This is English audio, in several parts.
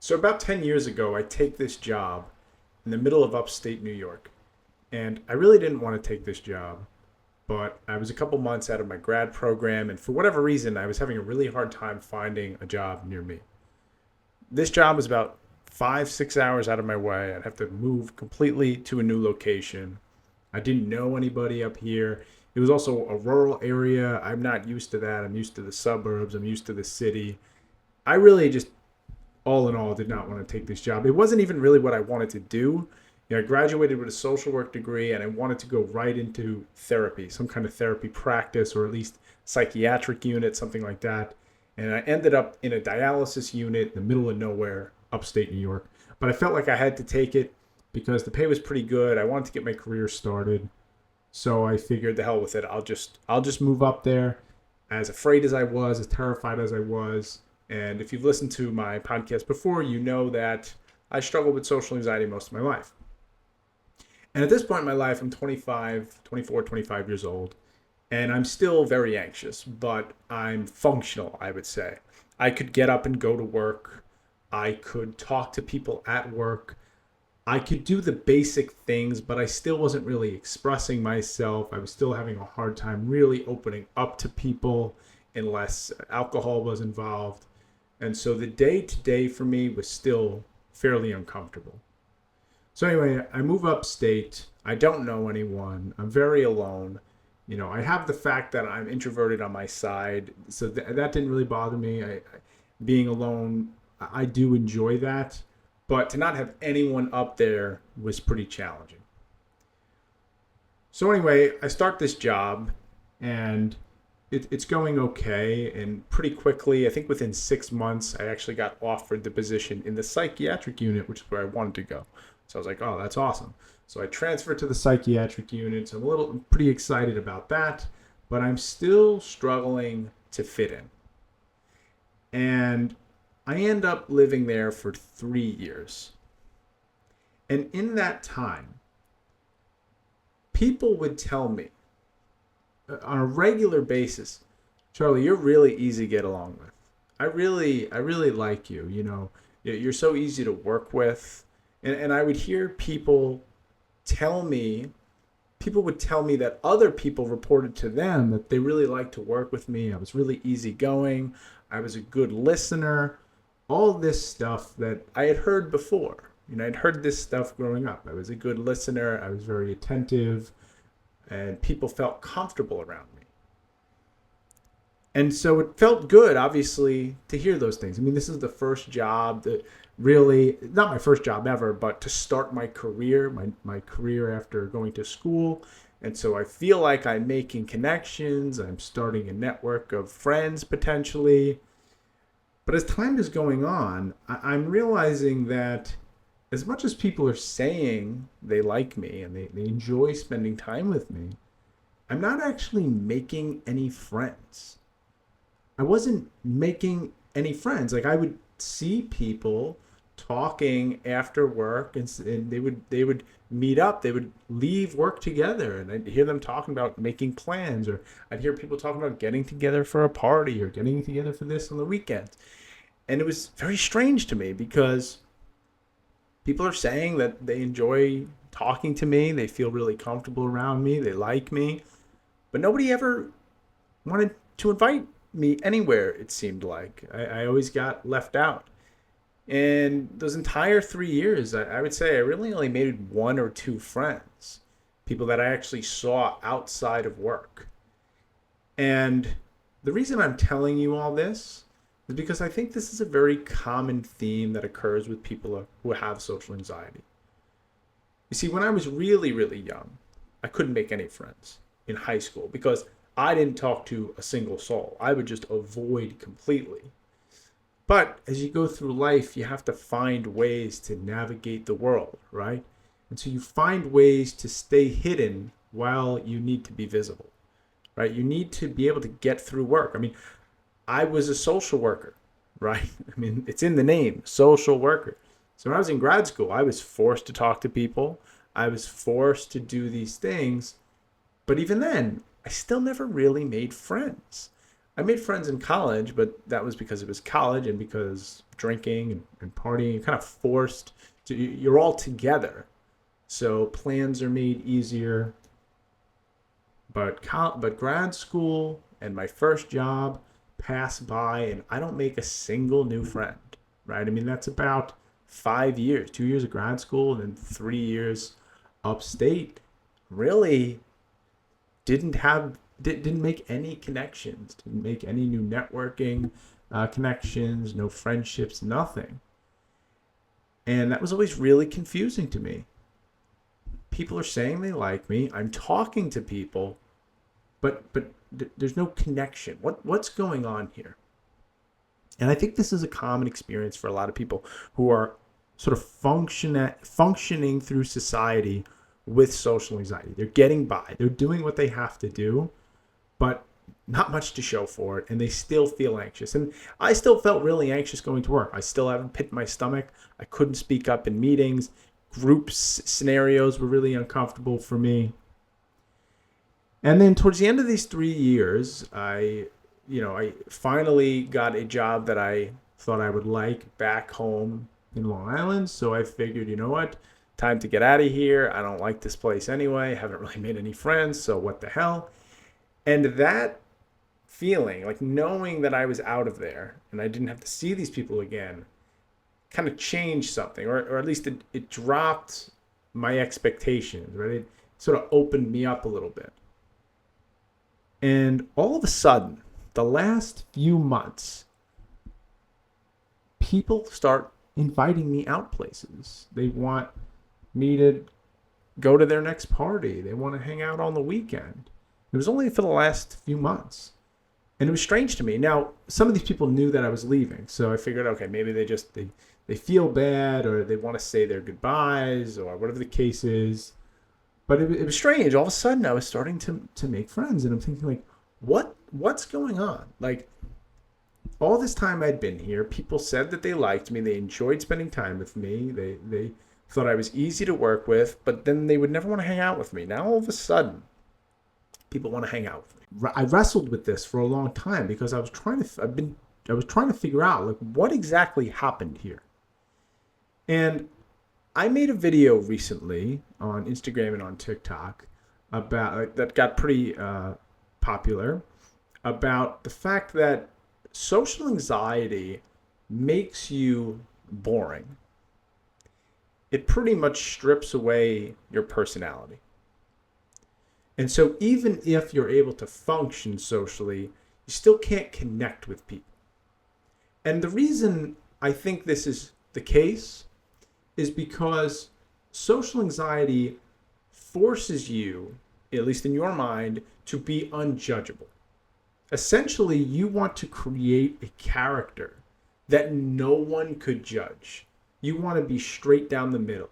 So about 10 years ago, I take this job in the middle of upstate New York. And I really didn't want to take this job, but I was a couple months out of my grad program, and for whatever reason, I was having a really hard time finding a job near me. This job was about 5, 6 hours out of my way. I'd have to move completely to a new location. I didn't know anybody up here. It was also a rural area. I'm not used to that. I'm used to the suburbs. I'm used to the city. I really just all in all, did not want to take this job. It wasn't even really what I wanted to do. I graduated with a social work degree and I wanted to go right into therapy, some kind of therapy practice or at least psychiatric unit, something like that. And I ended up in a dialysis unit in the middle of nowhere, upstate New York. But I felt like I had to take it because the pay was pretty good. I wanted to get my career started. So I figured the hell with it. I'll just move up there. As afraid as I was, as terrified as I was, and if you've listened to my podcast before, you know that I struggled with social anxiety most of my life. And at this point in my life, I'm 25, 24, 25 years old, and I'm still very anxious, but I'm functional, I would say. I could get up and go to work. I could talk to people at work. I could do the basic things, but I still wasn't really expressing myself. I was still having a hard time really opening up to people unless alcohol was involved. And so the day to day for me was still fairly uncomfortable. So anyway, I move upstate. I don't know anyone. I'm very alone. I have the fact that I'm introverted on my side, so that didn't really bother me. Being alone, I do enjoy that, but to not have anyone up there was pretty challenging. So anyway, I start this job, and it's going okay. And pretty quickly, I think within 6 months, I actually got offered the position in the psychiatric unit, which is where I wanted to go. So I was like, oh, that's awesome. So I transferred to the psychiatric unit. So I'm pretty excited about that, but I'm still struggling to fit in. And I end up living there for 3 years. And in that time, people would tell me on a regular basis, Charlie, you're really easy to get along with. I really like you. You're so easy to work with. And I would hear tell me, people would tell me that other people reported to them that they really liked to work with me. I was really easygoing. I was a good listener. All this stuff that I had heard before. I'd heard this stuff growing up. I was a good listener. I was very attentive. And people felt comfortable around me. And so it felt good, obviously, to hear those things. I mean, this is the first job that really, not my first job ever, but to start my career, my career after going to school. And so I feel like I'm making connections. I'm starting a network of friends potentially. But as time is going on, I'm realizing that as much as people are saying they like me and they enjoy spending time with me, I'm not actually making any friends. I wasn't making any friends. Like I would see people talking after work, and they would meet up. They would leave work together, and I'd hear them talking about making plans, or I'd hear people talking about getting together for a party or getting together for this on the weekends. And it was very strange to me because people are saying that they enjoy talking to me, they feel really comfortable around me, they like me, but nobody ever wanted to invite me anywhere, it seemed like. I always got left out. And those entire 3 years, I would say I really only made one or two friends, people that I actually saw outside of work. And the reason I'm telling you all this is because I think this is a very common theme that occurs with people who have social anxiety. You see, when I was really, really young, I couldn't make any friends in high school because I didn't talk to a single soul. I would just avoid completely. But as you go through life, you have to find ways to navigate the world, right? And so you find ways to stay hidden while you need to be visible, right? You need to be able to get through work. I mean, I was a social worker, right? I mean, it's in the name, social worker. So when I was in grad school, I was forced to talk to people. I was forced to do these things. But even then, I still never really made friends. I made friends in college, but that was because it was college and because drinking and partying, you're kind of forced to, you're all together. So plans are made easier. But grad school and my first job pass by, and I don't make a single new friend, right? I mean, that's about 5 years, 2 years of grad school, and then 3 years upstate. Really didn't make any connections, didn't make any new networking connections, no friendships, nothing. And that was always really confusing to me. People are saying they like me. I'm talking to people, but there's no connection. What's going on here? And I think this is a common experience for a lot of people who are sort of functioning through society with social anxiety. They're getting by. They're doing what they have to do, but not much to show for it, and they still feel anxious. And I still felt really anxious going to work. I still have a pit in my stomach. I couldn't speak up in meetings. Group scenarios were really uncomfortable for me. And then towards the end of these 3 years, I finally got a job that I thought I would like back home in Long Island. So I figured, you know what? Time to get out of here. I don't like this place anyway. I haven't really made any friends, so what the hell? And that feeling, like knowing that I was out of there and I didn't have to see these people again, kind of changed something, or at least it dropped my expectations, right? It sort of opened me up a little bit. And all of a sudden, the last few months, people start inviting me out places. They want me to go to their next party. They want to hang out on the weekend. It was only for the last few months. And it was strange to me. Now, some of these people knew that I was leaving. So I figured, okay, maybe they feel bad, or they want to say their goodbyes, or whatever the case is. But it was strange. All of a sudden, I was starting to make friends. And I'm thinking, like, what's going on? Like, all this time I'd been here, people said that they liked me. They enjoyed spending time with me. They thought I was easy to work with. But then they would never want to hang out with me. Now, all of a sudden, people want to hang out with me. I wrestled with this for a long time because I was trying to figure out, like, what exactly happened here. And I made a video recently on Instagram and on TikTok about that got pretty popular, about the fact that social anxiety makes you boring. It pretty much strips away your personality. And so even if you're able to function socially, you still can't connect with people. And the reason I think this is the case is because social anxiety forces you, at least in your mind, to be unjudgeable. Essentially, you want to create a character that no one could judge. You want to be straight down the middle.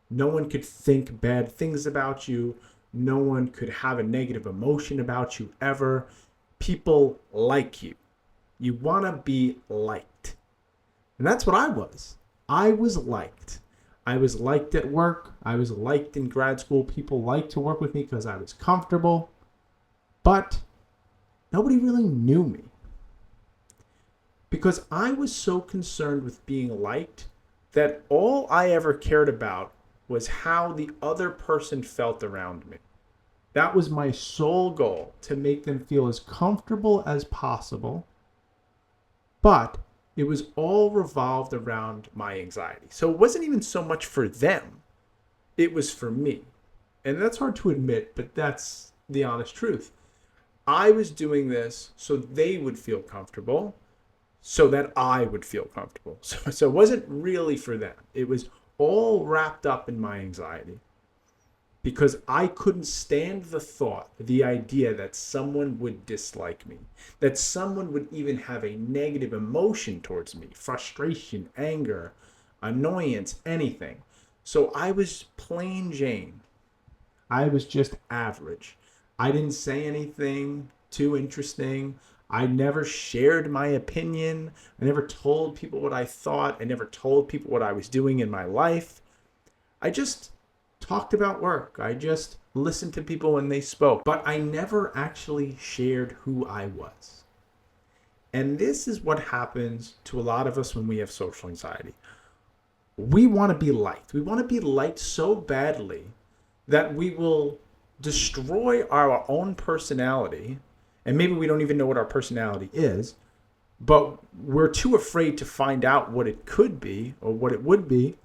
No one could think bad things about you. No one could have a negative emotion about you ever. People like you. You want to be liked. And that's what I was. I was liked. I was liked at work. I was liked in grad school. People liked to work with me because I was comfortable. But nobody really knew me. Because I was so concerned with being liked that all I ever cared about was how the other person felt around me. That was my sole goal, to make them feel as comfortable as possible. But it was all revolved around my anxiety. So it wasn't even so much for them. It was for me. And that's hard to admit, but that's the honest truth. I was doing this so they would feel comfortable, so that I would feel comfortable. So it wasn't really for them. It was all wrapped up in my anxiety. Because I couldn't stand the thought, the idea that someone would dislike me, that someone would even have a negative emotion towards me, frustration, anger, annoyance, anything. So I was plain Jane. I was just average. I didn't say anything too interesting. I never shared my opinion. I never told people what I thought. I never told people what I was doing in my life. I just talked about work. I just listened to people when they spoke, but I never actually shared who I was. And this is what happens to a lot of us when we have social anxiety. We want to be liked. We want to be liked so badly that we will destroy our own personality. And maybe we don't even know what our personality is, but we're too afraid to find out what it could be or what it would be.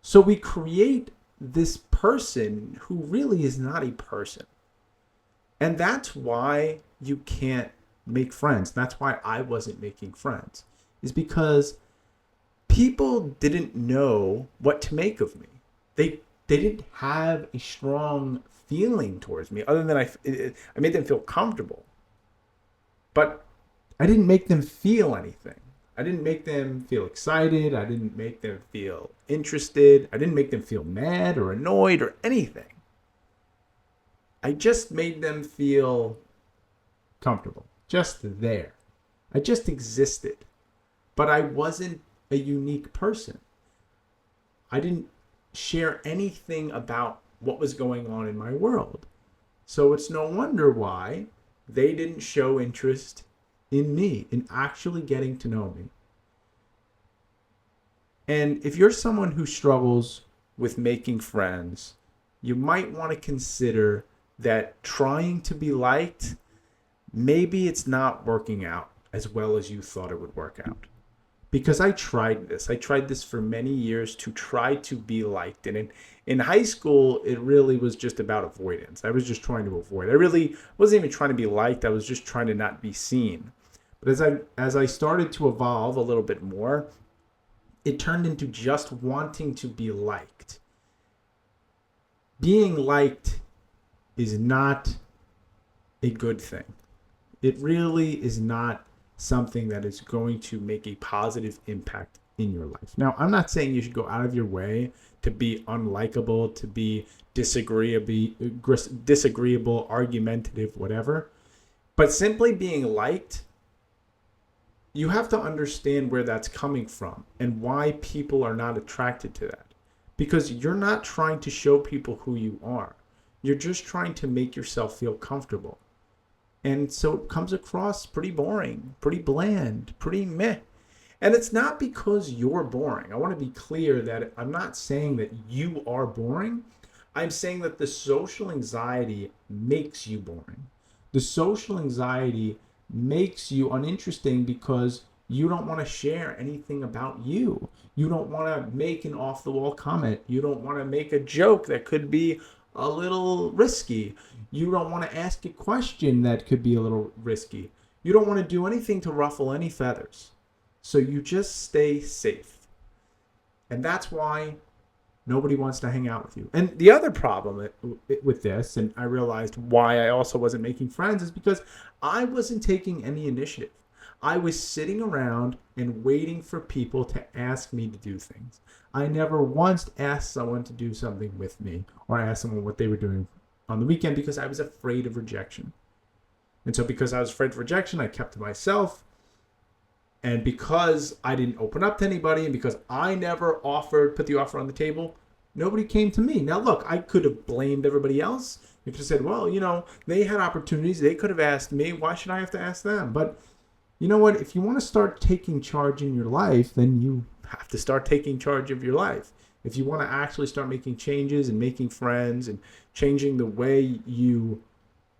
So we create this person who really is not a person. And that's why you can't make friends. That's why I wasn't making friends, is because people didn't know what to make of me. They didn't have a strong feeling towards me other than I made them feel comfortable. But I didn't make them feel anything. I didn't make them feel excited. I didn't make them feel interested. I didn't make them feel mad or annoyed or anything. I just made them feel comfortable. Just there. I just existed. But I wasn't a unique person. I didn't share anything about what was going on in my world. So it's no wonder why they didn't show interest in me, in actually getting to know me. And if you're someone who struggles with making friends, you might want to consider that trying to be liked, maybe it's not working out as well as you thought it would work out. Because I tried this. I tried this for many years to try to be liked. And in high school, it really was just about avoidance. I was just trying to avoid. I really wasn't even trying to be liked. I was just trying to not be seen. But as I started to evolve a little bit more, it turned into just wanting to be liked. Being liked is not a good thing. It really is not something that is going to make a positive impact in your life. Now, I'm not saying you should go out of your way to be unlikable, to be disagreeable, argumentative, whatever. But simply being liked, you have to understand where that's coming from and why people are not attracted to that. Because you're not trying to show people who you are. You're just trying to make yourself feel comfortable. And so it comes across pretty boring, pretty bland, pretty meh. And it's not because you're boring. I want to be clear that I'm not saying that you are boring. I'm saying that the social anxiety makes you boring. The social anxiety makes you uninteresting because you don't want to share anything about you. You don't want to make an off-the-wall comment. You don't want to make a joke that could be a little risky. You don't want to ask a question that could be a little risky. You don't want to do anything to ruffle any feathers. So you just stay safe. And that's why nobody wants to hang out with you. And the other problem with this, and I realized why I also wasn't making friends, is because I wasn't taking any initiative. I was sitting around and waiting for people to ask me to do things. I never once asked someone to do something with me or asked someone what they were doing on the weekend because I was afraid of rejection. And so because I was afraid of rejection, I kept to myself. And because I didn't open up to anybody and because I never put the offer on the table, nobody came to me. Now, look, I could have blamed everybody else. You could have said, well, they had opportunities. They could have asked me. Why should I have to ask them? But you know what? If you want to start taking charge in your life, then you have to start taking charge of your life. If you want to actually start making changes and making friends and changing the way you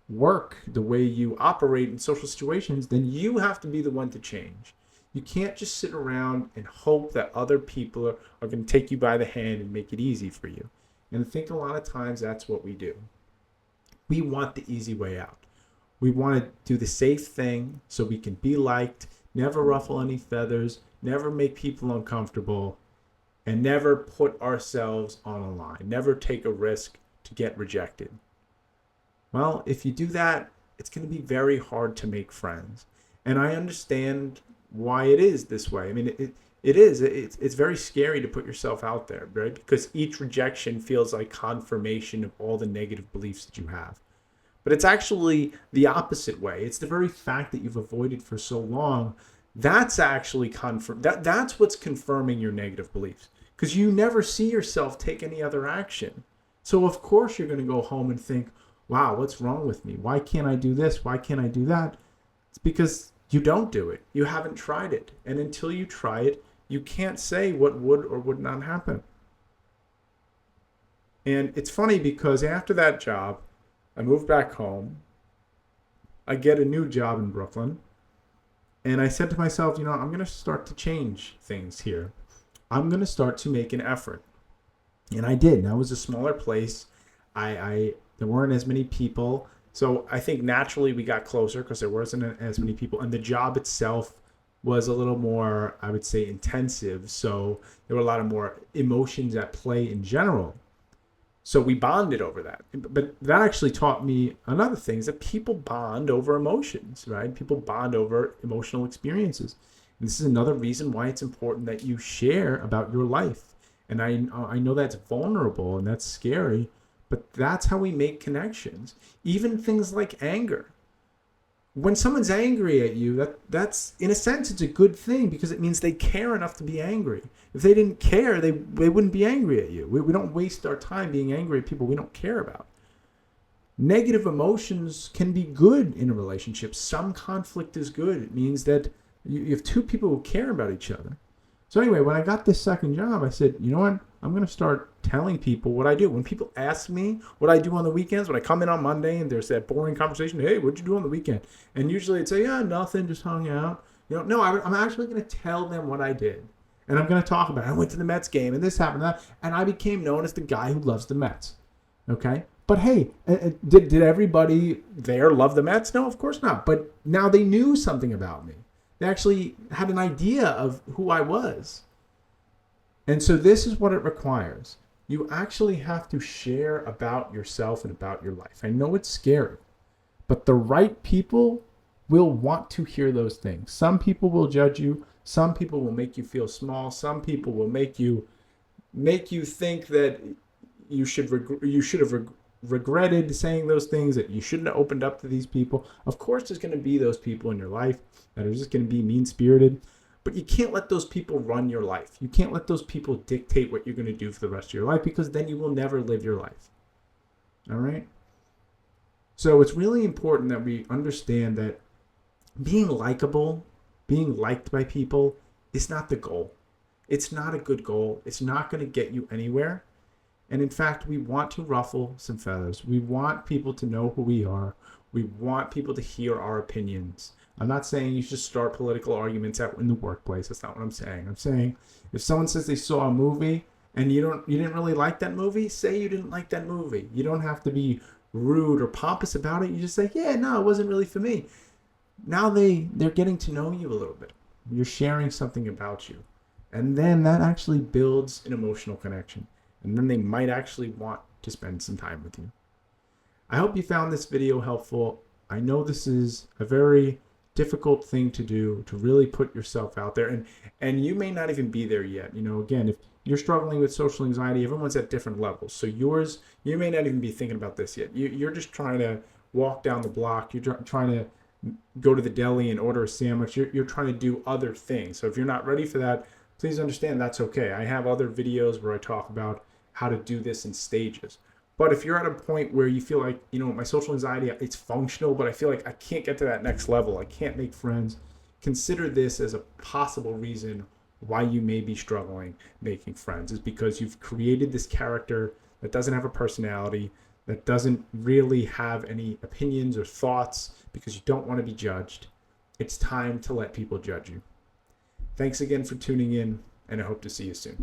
work, the way you operate in social situations, then you have to be the one to change. You can't just sit around and hope that other people are going to take you by the hand and make it easy for you. And I think a lot of times that's what we do. We want the easy way out. We want to do the safe thing so we can be liked, never ruffle any feathers, never make people uncomfortable, and never put ourselves on a line, never take a risk to get rejected. Well, if you do that, it's going to be very hard to make friends. And I understand why it is this way. I mean, it's very scary to put yourself out there, right? Because each rejection feels like confirmation of all the negative beliefs that you have. But it's actually the opposite way. It's the very fact that you've avoided for so long. That's actually that's what's confirming your negative beliefs, because you never see yourself take any other action. So of course you're going to go home and think, wow, what's wrong with me? Why can't I do this? Why can't I do that? It's because you don't do it. You haven't tried it. And until you try it, you can't say what would or would not happen. And it's funny because after that job, I moved back home. I get a new job in Brooklyn. And I said to myself, I'm going to start to change things here. I'm going to start to make an effort. And I did. That was a smaller place. There weren't as many people. So I think naturally we got closer because there wasn't as many people. And the job itself was a little more, I would say, intensive. So there were a lot of more emotions at play in general. So we bonded over that. But that actually taught me another thing, is that people bond over emotions, right? People bond over emotional experiences. And this is another reason why it's important that you share about your life. And I know that's vulnerable and that's scary, but that's how we make connections. Even things like anger. When someone's angry at you, that's in a sense, it's a good thing because it means they care enough to be angry. If they didn't care, they wouldn't be angry at you. We don't waste our time being angry at people we don't care about. Negative emotions can be good in a relationship. Some conflict is good. It means that you have two people who care about each other. So anyway, when I got this second job, I said, you know what? I'm going to start telling people what I do. When people ask me what I do on the weekends, when I come in on Monday and there's that boring conversation, hey, what'd you do on the weekend? And usually I'd say, yeah, nothing, just hung out. No, I'm actually going to tell them what I did. And I'm going to talk about it. I went to the Mets game and this happened, that. And I became known as the guy who loves the Mets. Okay? But hey, did everybody there love the Mets? No, of course not. But now they knew something about me. They actually had an idea of who I was. And so this is what it requires. You actually have to share about yourself and about your life. I know it's scary, but the right people will want to hear those things. Some people will judge you. Some people will make you feel small. Some people will make you think that you should have regretted saying those things, that you shouldn't have opened up to these people. Of course, there's going to be those people in your life that are just going to be mean-spirited. But you can't let those people run your life. You can't let those people dictate what you're going to do for the rest of your life, because then you will never live your life. All right? So it's really important that we understand that being likable, being liked by people is not the goal. It's not a good goal. It's not going to get you anywhere. And in fact, we want to ruffle some feathers. We want people to know who we are. We want people to hear our opinions. I'm not saying you should start political arguments out in the workplace. That's not what I'm saying. I'm saying if someone says they saw a movie and you didn't really like that movie, say you didn't like that movie. You don't have to be rude or pompous about it. You just say, yeah, no, it wasn't really for me. Now they're getting to know you a little bit. You're sharing something about you. And then that actually builds an emotional connection. And then they might actually want to spend some time with you. I hope you found this video helpful. I know this is a very difficult thing to do, to really put yourself out there, and you may not even be there yet. Again, if you're struggling with social anxiety, everyone's at different levels. So you may not even be thinking about this yet. You're just trying to walk down the block. You're trying to go to the deli and order a sandwich. You're trying to do other things. So if you're not ready for that, please understand that's okay. I have other videos where I talk about how to do this in stages. But if you're at a point where you feel like, my social anxiety, it's functional, but I feel like I can't get to that next level, I can't make friends, consider this as a possible reason why you may be struggling making friends, is because you've created this character that doesn't have a personality, that doesn't really have any opinions or thoughts, because you don't want to be judged. It's time to let people judge you. Thanks again for tuning in, and I hope to see you soon.